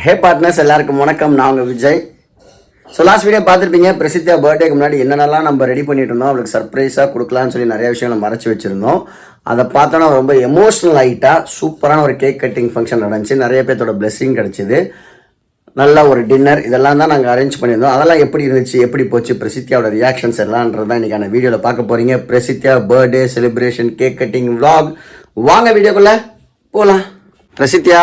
ஹே partners, எல்லாருக்கும் வணக்கம். நான் உங்கள் விஜய். ஸோ லாஸ்ட் வீடியோ பார்த்துருப்பீங்க. பிரசித்தியா பர்த்டேக்கு முன்னாடி என்னென்னலாம் நம்ம ரெடி பண்ணிட்டு இருந்தோம், அவளுக்கு சர்ப்ரைஸாக கொடுக்கலான்னு சொல்லி நிறைய விஷயங்களை மறைச்சி வச்சுருந்தோம். அதை பார்த்தோன்னா ரொம்ப எமோஷ்னல் ஆகிட்டா. சூப்பரான ஒரு கேக் கட்டிங் ஃபங்க்ஷன் நடந்துச்சு. நிறைய பேர்த்தோட பிளெஸிங் கிடச்சிது. நல்ல ஒரு டின்னர் இதெல்லாம் தான் நாங்கள் அரேஞ்ச் பண்ணியிருந்தோம். அதெல்லாம் எப்படி இருந்துச்சு, எப்படி போச்சு, பிரசித்தியாவோட ரியாக்ஷன்ஸ் எல்லாம்ன்றது தான் இன்றைக்கான வீடியோவில் பார்க்க போகிறீங்க. Prasithiya birthday celebration cake cutting vlog. வாங்க வீடியோக்குள்ளே போகலாம். பிரசித்தியா,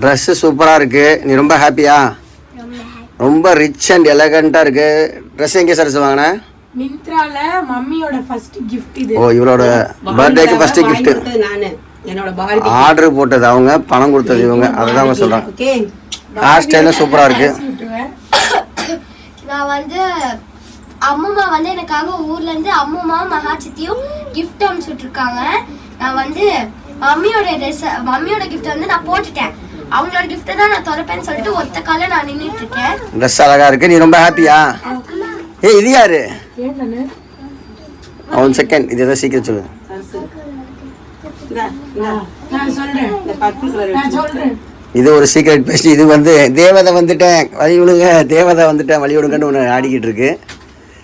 ட்ரெஸ்ஸு சூப்பராக இருக்குது. நீ ரொம்ப ஹாப்பியா? ரொம்ப ரிச் அண்ட் எலகண்ட்டாக இருக்குது. ட்ரெஸ் எங்கே சார் வாங்கினேன்? மிந்த்ரால மம்மியோட ஃபர்ஸ்ட் gift இது. ஓ, இவளோட பர்த்டேக்கு ஃபர்ஸ்ட் gift. ஆர்டர் போட்டது அவங்க, பணம் கொடுத்தது இவங்க. அதுதான் அவங்க சொல்கிறாங்க. ஹேர் ஸ்டைலும் சூப்பராக இருக்குது. நான் வந்து அம்மா வந்து எனக்காக ஊர்ல இருந்து அம்மா மகாச்சித்தியும் கிஃப்ட் அனுப்பிச்சுட்டு இருக்காங்க. நான் வந்து மம்மியோட கிஃப்ட் வந்து நான் போட்டுட்டேன். அவங்களோட கிஃப்ட் தான் நான் திறப்பேன்னு சொல்லிட்டு ஒத்த கால நான் நின்னுட்டு இருக்கேன். ட்ரெஸ் அழகா இருக்கு. நீ ரொம்ப ஹாப்பியா? ஏய், இது யாரு? ஒன் செகண்ட், இது ஏதோ சீக்கிரம் சொல்லு. இது ஒரு சீக்ரெட் பேசி. இது வந்து தேவதை வந்துட்டேன் வழி விடுங்க, தேவதை வந்துட்டேன் வழி விடுங்கன்னு ஒன்று ஆடிக்கிட்டு இருக்கு.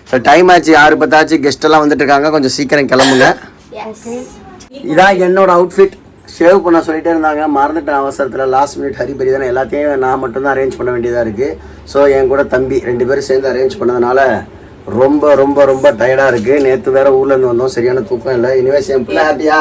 ஸோ டைம் ஆச்சு, 6:10 ஆச்சு. கெஸ்ட் எல்லாம் வந்துட்டு இருக்காங்க. கொஞ்சம் சீக்கிரம் கிளம்புங்க. இதான் என்னோட அவுட்ஃபிட். ஷேவ் பண்ண சொல்லிட்டே இருந்தாங்க, மறந்துட்டேன் அவசரத்தில். லாஸ்ட் மினிட் ஹரிபரி தானே, எல்லாத்தையும் நான் மட்டும்தான் அரேஞ்ச் பண்ண வேண்டியதாக இருக்குது. ஸோ என் கூட தம்பி 2 பேரும் சேர்ந்து அரேஞ்ச் பண்ணதுனால ரொம்ப ரொம்ப ரொம்ப டயர்டாக இருக்குது. நேற்று வேறு ஊர்லேருந்து வந்தோம், சரியான தூக்கம் இல்லை. இனிவே சிம்பிளாக ஹாப்பியா?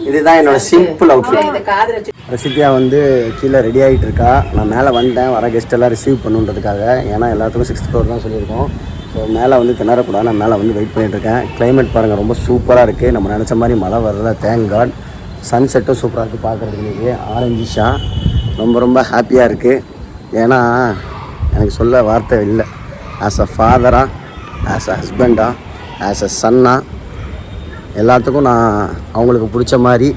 இதுதான் என்னோட சிம்பிள் அவுட்ஃபிட். பிரசித்தியா வந்து கீழே ரெடி ஆகிட்டு இருக்கா. நான் மேலே வந்துட்டேன், வர கெஸ்ட் எல்லாம் ரிசீவ் பண்ணுன்றதுக்காக. ஏன்னா எல்லாத்துக்கும் 6th floor தான் சொல்லியிருக்கோம். ஸோ மேலே வந்து திணறக்கூடாது, நான் மேலே வந்து வெயிட் பண்ணிட்டுருக்கேன். கிளைமேட் பாருங்கள், ரொம்ப சூப்பராக இருக்குது. நம்ம நினச்ச மாதிரி மழை வரல, தேங்க் காட். சன்செட்டும் சூப்பராக இருக்குது பார்க்குறதுக்கு. இன்றைக்கி ஆரஞ்சிஷா ரொம்ப ரொம்ப ஹாப்பியாக இருக்குது. ஏன்னா எனக்கு சொல்ல வார்த்தை இல்லை. ஆஸ் அ ஃபாதராக, ஆஸ் அ ஹஸ்பண்டாக, ஆஸ் அ சன்னாக எல்லாத்துக்கும் நான் அவங்களுக்கு பிடிச்ச மாதிரி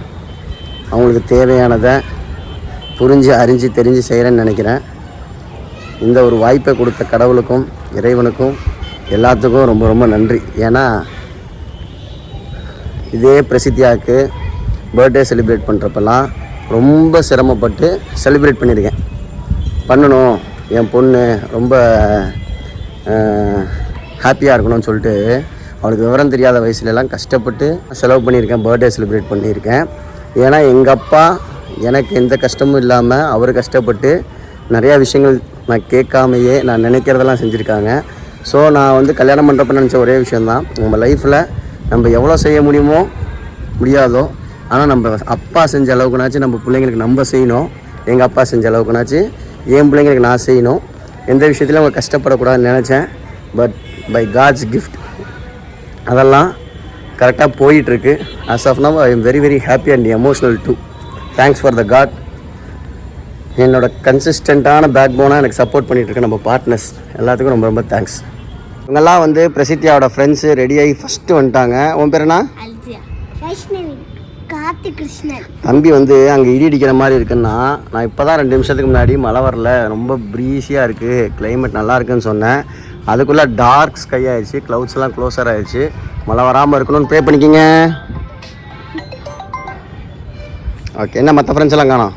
அவங்களுக்கு தேவையானதை புரிஞ்சு அறிஞ்சு தெரிஞ்சு செய்கிறேன்னு நினைக்கிறேன். இந்த ஒரு வாய்ப்பை கொடுத்த கடவுளுக்கும் இறைவனுக்கும் எல்லாத்துக்கும் ரொம்ப ரொம்ப நன்றி. ஏன்னா இதே பிரசித்தியாவுக்கு பர்த்டே செலிப்ரேட் பண்ணுறப்பெல்லாம் ரொம்ப சிரமப்பட்டு செலிப்ரேட் பண்ணியிருக்கேன். பண்ணணும், என் பொண்ணு ரொம்ப ஹாப்பியாக இருக்கணும்னு சொல்லிட்டு அவளுக்கு விவரம் தெரியாத வயசுலலாம் கஷ்டப்பட்டு செலவு பண்ணியிருக்கேன், பர்த்டே செலிப்ரேட் பண்ணியிருக்கேன். ஏன்னா எங்கள் அப்பா எனக்கு எந்த கஷ்டமும் இல்லாமல் அவர் கஷ்டப்பட்டு நிறையா விஷயங்கள் நான் கேட்காமையே நான் நினைக்கிறதெல்லாம் செஞ்சுருக்காங்க. ஸோ நான் வந்து கல்யாணம் பண்ணுறப்ப நினச்ச ஒரே விஷயந்தான், நம்ம லைஃப்பில் நம்ம எவ்வளோ செய்ய முடியுமோ முடியாதோ, ஆனால் நம்ம அப்பா செஞ்ச அளவுக்குனாச்சும் நம்ம பிள்ளைங்களுக்கு நம்ம செய்யணும். எங்கள் அப்பா செஞ்ச அளவுக்குனாச்சு என் பிள்ளைங்களுக்கு நான் செய்யணும். எந்த விஷயத்துலையும் அவங்க கஷ்டப்படக்கூடாதுன்னு நினச்சேன். பட் பை காட்ஸ் கிஃப்ட் அதெல்லாம் கரெக்டாக போயிட்டுருக்கு. As of now I am very very happy and emotional too. Thanks for the God. என்னோட கன்சிஸ்டண்ட்டான பேக் போனாக எனக்கு சப்போர்ட் பண்ணிகிட்ருக்க நம்ம பார்ட்னர்ஸ் எல்லாத்துக்கும் ரொம்ப ரொம்ப தேங்க்ஸ். இவங்கெல்லாம் வந்து பிரசித்தியாவோட ஃப்ரெண்ட்ஸு ரெடியாகி ஃபஸ்ட்டு வந்துட்டாங்க. உன் பேர் என்ன? தம்பி வந்து அங்கே இடி அடிக்கிற மாதிரி இருக்குன்னா, நான் இப்போ தான் 2 நிமிஷத்துக்கு முன்னாடி மழை வரல, ரொம்ப ப்ரீஸியாக இருக்குது, கிளைமேட் நல்லா இருக்குன்னு சொன்னேன். அதுக்குள்ளே டார்க் ஸ்கை ஆயிடுச்சு, க்ளவுட்ஸ் எல்லாம் க்ளோஸர் ஆயிடுச்சு. மழை வராமல் இருக்கணும்னு ப்ரே பண்ணிக்கிங்க. ஓகே, என்ன மற்ற ஃப்ரெண்ட்ஸ் எல்லாம் காணோம்?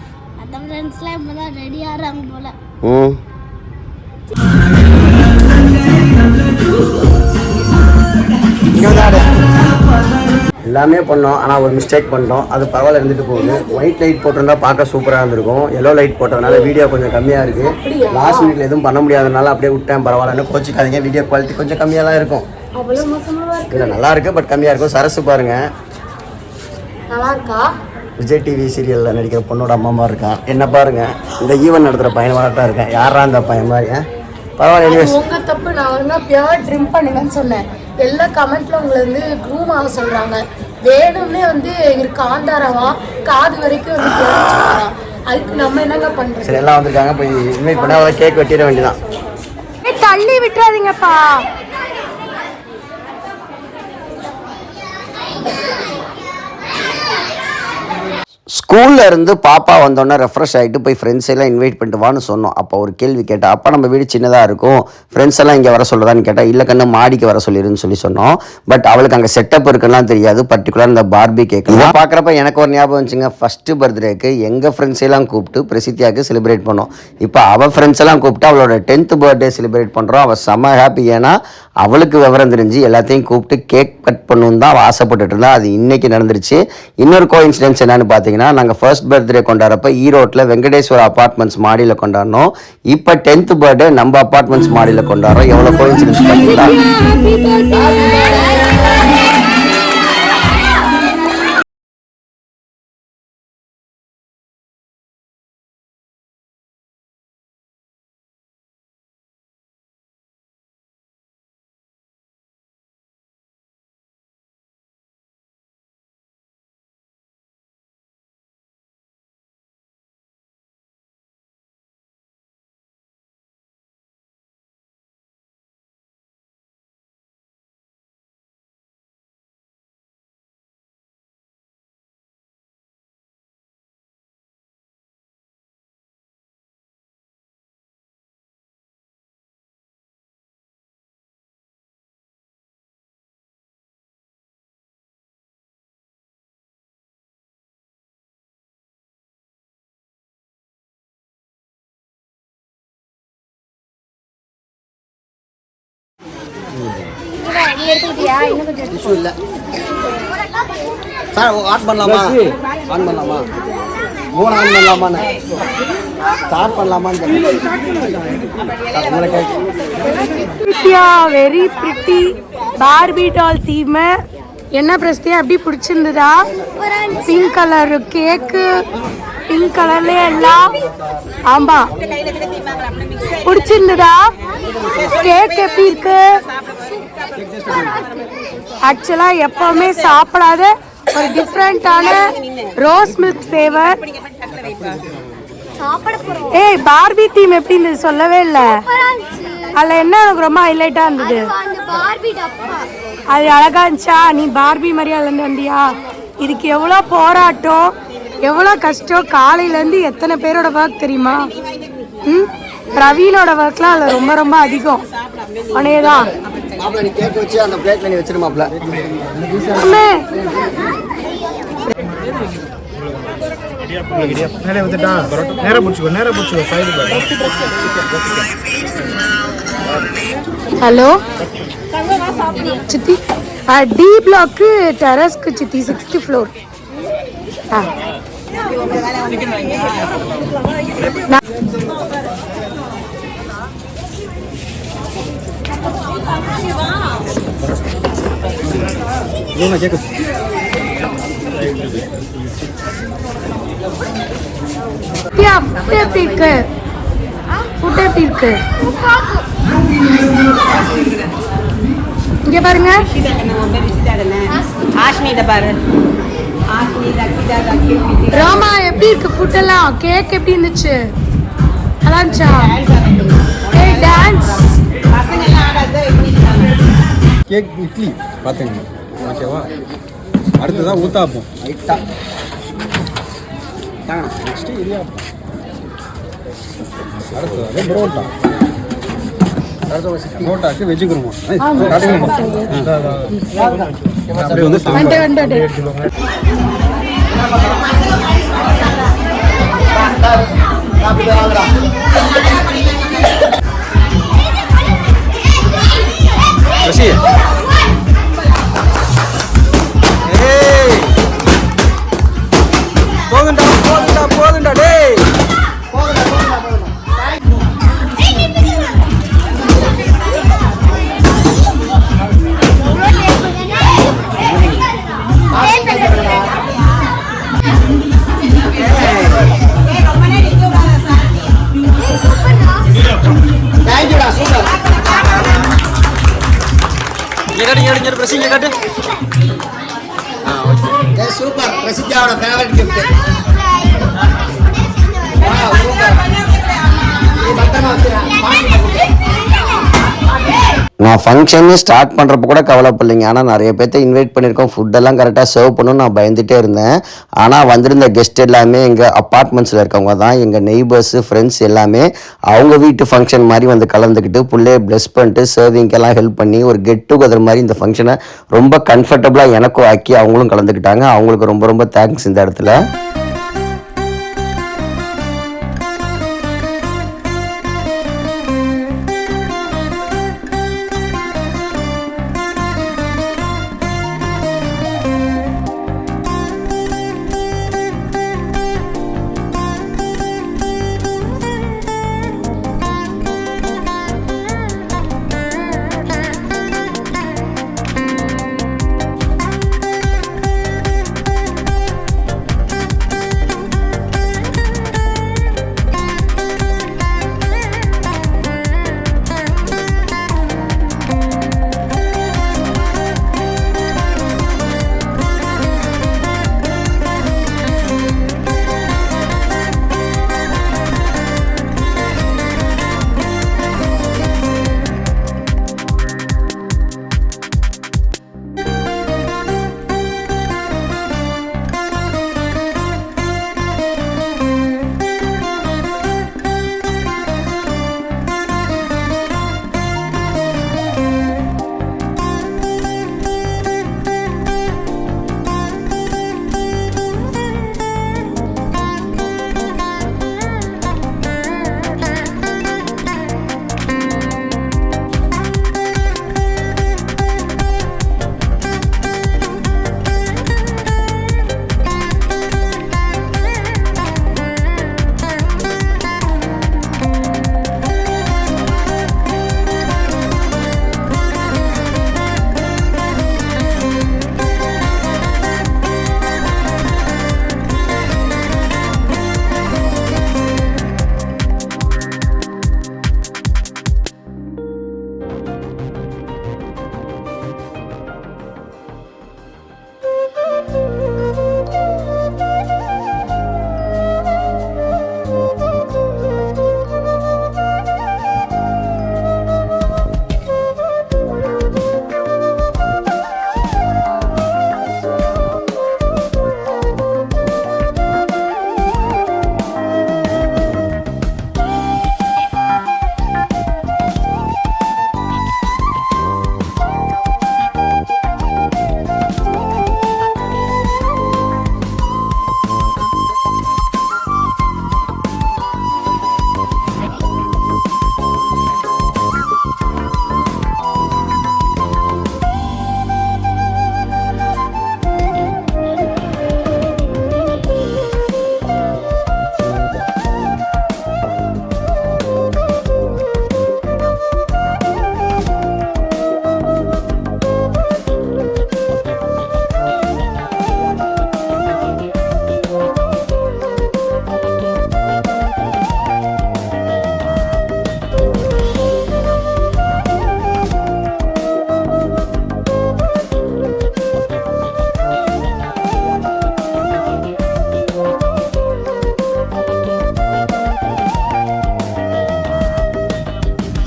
எல்லாமே பண்ணோம், ஆனால் ஒரு மிஸ்டேக் பண்ணிட்டோம். அது பரவாயில்ல, இருந்துட்டு போகுது. ஒயிட் லைட் போட்டிருந்தா பார்க்க சூப்பராக இருந்திருக்கும். எல்லோ லைட் போட்டதுனால வீடியோ கொஞ்சம் கம்மியாக இருக்குது. லாஸ்ட் மினிட்ல எதுவும் பண்ண முடியாதனால அப்படியே விட்டேன். பரவாயில்லன்னு கோச்சிக்காதீங்க, வீடியோ குவாலிட்டி கொஞ்சம் கம்மியாக தான் இருக்கும். இல்லை, நல்லா இருக்குது, பட் கம்மியாக இருக்கும். சரசு பாருங்க, நல்லா இருக்கா? விஜய் டிவி சீரியலில் நடிக்கிற பொண்ணோட அம்மா இருக்கான். என்ன பாருங்க, இந்த ஈவென்ட் நடத்துகிற பையன் மாதிரி தான் இருக்கேன். யாரா அந்த பையன் மாதிரி? பரவாயில்ல, உங்க தப்பு. நான் வந்து பியூர் ட்ரிம் பண்ணுங்கன்னு சொன்னேன். எல்லா கமெண்ட்ல உங்களை வந்து க்ரூம் ஆக சொல்றாங்க. வேணும்னே வந்து இவருக்கு காந்தாரவா காது வரைக்கும் வந்து அதுக்கு நம்ம என்னங்க பண்றோம்? சரி, எல்லாம் வந்திருக்காங்க, போய் இன்வைட் பண்ண கேக் வெட்டிட வேண்டியதான். தள்ளி விட்டுறாதீங்கப்பா. ஸ்கூல்ல இருந்து பாப்பா வந்தோடனே ரெஃப்ரெஷ் ஆகிட்டு போய் ஃப்ரெண்ட்ஸ் எல்லாம் இன்வைட் பண்ணிட்டு வான்னு சொன்னோம். அப்போ ஒரு கேள்வி கேட்டா, அப்பா நம்ம வீடு சின்னதாக இருக்கும், ஃப்ரெண்ட்ஸ் எல்லாம் இங்கே வர சொல்லுதான்னு கேட்டால், இல்லை கண்ணு மாடிக்கு வர சொல்லிருன்னு சொன்னோம். பட் அவளுக்கு அங்கே செட்டப் இருக்குலாம் தெரியாது. பர்டிகுலர் இந்த பார்பி கேக் பார்க்குறப்ப எனக்கு ஒரு ஞாபகம் வந்துச்சுங்க. ஃபஸ்ட்டு பர்த்டேக்கு எங்கள் ஃப்ரெண்ட்ஸ் எல்லாம் கூப்பிட்டு பிரசித்தியாவுக்கு செலிப்ரேட் பண்ணோம். இப்போ அவள் ஃப்ரெண்ட்ஸ் எல்லாம் கூப்பிட்டு அவளோட 10th பர்த்டே செலிப்ரேட் பண்ணுறோம். அவள் செம்ம ஹாப்பி. ஏன்னா அவளுக்கு விவரம் தெரிஞ்சு எல்லாத்தையும் கூப்பிட்டு கேக் கட் பண்ணணும் தான் அவள் ஆசைப்பட்டுட்டு இருந்தா. அது இன்னைக்கு நடந்துருச்சு. இன்னொரு கோஇன்சிடென்ஸ் என்னன்னு பார்த்தீங்கன்னா, நாங்கள் ஃபர்ஸ்ட் பர்த்டே கொண்டாடுறப்ப ஈரோட்டில் வெங்கடேஸ்வர அப்பார்ட்மெண்ட்ஸ் மாடியில் கொண்டாடணும். இப்போ 10th பர்த்டே நம்ம அப்பார்ட்மெண்ட்ஸ் மாடியில் கொண்டாடுறோம். எவ்வளோ கோஇன்சிடென்ஸ் பார்த்தீங்களா? இல்லை சார், ஆன் பண்ணலாமா? ஆன் பண்ணலாமா? ஃபோன் ஆன் பண்ணலாமான்னு ஸ்டார்ட் பண்ணலாமான்னு very pretty Barbie doll theme. என்ன பிரஸ்தியா எப்படி பிடிச்சிருந்ததா? பிங்க் கலர் கேக்கு, பிங்க் கலர்ல எல்லாம். ஆமா, பிடிச்சிருந்ததா? கேக் எப்படி இருக்கு? ஆக்சுவலா எப்பவுமே சாப்பிடாத ஒரு டிஃப்ரெண்டான ரோஸ் மில்க் ஃப்ளேவர். ஏய், பார்பி தீம் எப்படி இருந்தது சொல்லவே இல்ல. அதுல என்ன எனக்கு ரொம்ப ஹைலைட்டா இருந்தது? அது அழகா இருந்துச்சா? நீ பார்பி மாதிரியா இருந்து வந்தியா? இதுக்கு எவ்வளோ போராட்டம், எவ்வளோ கஷ்டம். காலையில இருந்து எத்தனை பேரோட ஒர்க் தெரியுமா? பிரவீனோட ஒர்க்லாம் அதில் ரொம்ப ரொம்ப அதிகம். உனையதான் நீ கேக் வச்சு அந்த பிளேட்ல நீ வச்சிருமாப்ல. ஹலோ சித்தி, டி பிளாக் டெரஸ்க்கு சித்தி, 6th floor. எப்படி இருக்கு? ஃபுட் எப்படி இருக்கு? இங்க பாருங்க. ராமா எப்படி இருக்கு ஃபுட் எல்லாம்? கேக் எப்படி இருந்துச்சு? நல்லா இருந்துச்சா? ஏய் டான்ஸ். கேக் இட்லி பார்த்துங்க, ஓகேவா? அடுத்ததான் ஊத்தாப்பம். ரைட்டா நெக்ஸ்ட் இடியாப்பம். அடுத்தது புரோட்டா. புரோட்டாக்கு வெஜ்ஜு குருமா. அப்படியே வந்து சாம்பார். போகுண்டா போகுண்டா போகுண்டா டேய். தேங்க்யூடா, சூப்பர். இங்க பிரசிங்க காட்டு. சூப்பர், பிரசித்தியாவோட ஃபேவரட் கிஃப்ட். நான் ஃபங்க்ஷனே ஸ்டார்ட் பண்ணுறப்ப கூட கவலைப்படலைங்க. ஆனால் நிறைய பேர்த்த இன்வைட் பண்ணியிருக்கோம், ஃபுட்டெல்லாம் கரெக்டாக சர்வ் பண்ணணும்னு நான் பயந்துகிட்டே இருந்தேன். ஆனால் வந்திருந்த கெஸ்ட் எல்லாமே எங்கள் அப்பார்ட்மெண்ட்ஸில் இருக்கவங்க தான், எங்கள் நெய்பர்ஸு ஃப்ரெண்ட்ஸ் எல்லாமே அவங்க வீட்டு ஃபங்க்ஷன் மாதிரி வந்து கலந்துக்கிட்டு பிள்ளைய ப்ளெஸ் பண்ணிட்டு சர்விங்கெல்லாம் ஹெல்ப் பண்ணி ஒரு கெட் டுகெதர் மாதிரி இந்த ஃபங்க்ஷனை ரொம்ப கம்ஃபர்டபுளாக எனக்கும் ஆக்கி அவங்களும் கலந்துக்கிட்டாங்க. அவங்களுக்கு ரொம்ப ரொம்ப தேங்க்ஸ் இந்த இடத்துல.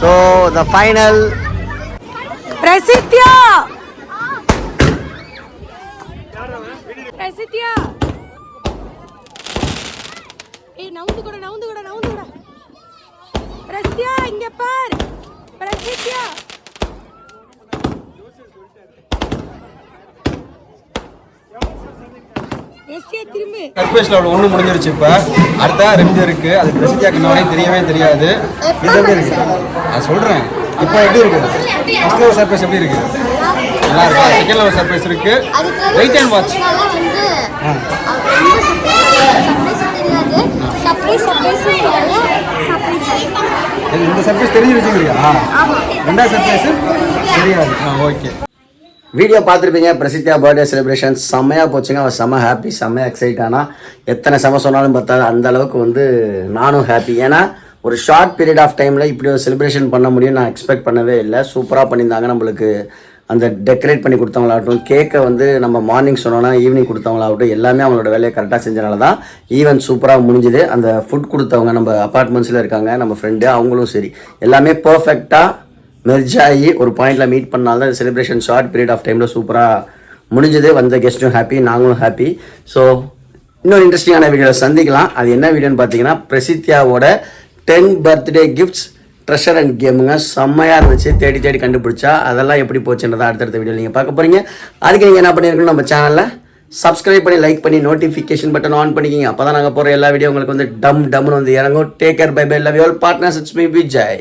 So the final. பிரசித்யா பிரசித்யா ஏய் நவுந்து கூட பிரசித்யா இங்க பார் பிரசித்யா திரும்பி சர்ப்ரைஸ் லெவல் 1 முடிஞ்சிருச்சு. இப்போ அடுத்த 2 இருக்கு. அது பிரசித்தியாக்கு இன்னொரு தெரியவே தெரியாது. இது எப்படி இருக்கு நான் சொல்றேன். இப்போ எப்படி இருக்கு ஃபர்ஸ்ட் லெவல் சர்ப்ரைஸ் எப்படி இருக்கு? நல்லா இருக்கு. செகண்ட் லெவல் சர்ப்ரைஸ் இருக்கு. Wait and watch. இந்த சர்ப்ரைஸ் தெரிஞ்சிருச்சுங்கறியா? ரெண்டாவது சர்ப்ரைஸ் தெரியாது. ஓகே. வீடியோ பார்த்துருப்பீங்க. பிரசித்தியா பர்த்டே செலிப்ரேஷன் செம்மையாக போச்சுங்க. அவள் செம்ம ஹாப்பி, செம்மையாக எக்ஸைட். ஆனால் எத்தனை செம சொன்னாலும் பார்த்தாது அந்த அளவுக்கு வந்து நானும் ஹாப்பி. ஏன்னா ஒரு ஷார்ட் பீரியட் ஆஃப் டைமில் இப்படி ஒரு செலிப்ரேஷன் பண்ண முடியும் நான் எக்ஸ்பெக்ட் பண்ணவே இல்லை. சூப்பராக பண்ணியிருந்தாங்க. நம்மளுக்கு அந்த டெக்கரேட் பண்ணி கொடுத்தவங்களாகட்டும், கேக்கை வந்து நம்ம மார்னிங் சொன்னோன்னா ஈவினிங் கொடுத்தவங்களாகட்டும், எல்லாமே அவங்களோட வேலையை கரெக்டாக செஞ்சனால தான் ஈவென்ட் சூப்பராக முடிஞ்சுது. அந்த ஃபுட் கொடுத்தவங்க நம்ம அப்பார்ட்மெண்ட்ஸில் இருக்காங்க, நம்ம ஃப்ரெண்டு, அவங்களும் சரி எல்லாமே பர்ஃபெக்டாக மெர்ஜ் ஆகி ஒரு பாயிண்டில் மீட் பண்ணால்தான் இந்த செலிப்ரேஷன் ஷார்ட் பீரியட் ஆஃப் டைமில் சூப்பராக முடிஞ்சது. வந்த கெஸ்ட்டும் ஹாப்பி, நாங்களும் ஹாப்பி. ஸோ இன்னொரு இன்ட்ரெஸ்டிங்கான வீடியோவில் சந்திக்கலாம். அது என்ன வீடியோன்னு பார்த்தீங்கன்னா பிரசித்தியாவோட 10 பர்த்டே கிஃப்ட்ஸ் ட்ரெஷர் அண்ட் கேமுங்க. செம்மையாக இருந்துச்சு, தேடி தேடி கண்டுபிடிச்சா. அதெல்லாம் எப்படி போச்சுன்றதை அடுத்தடுத்த வீடியோ நீங்கள் பார்க்க போகிறீங்க. அதுக்கு நீங்கள் என்ன பண்ணியிருக்கணும், நம்ம சேனலில் சப்ஸ்கிரைப் பண்ணி லைக் பண்ணி நோட்டிஃபிகேஷன் பட்டன் ஆன் பண்ணிக்கிங்க. அப்போ தான் நாங்கள் போகிற எல்லா வீடியோ உங்களுக்கு வந்து டம்னு வந்து இறங்கும். Take care, bye bye, love you all partners. It's me Vijay.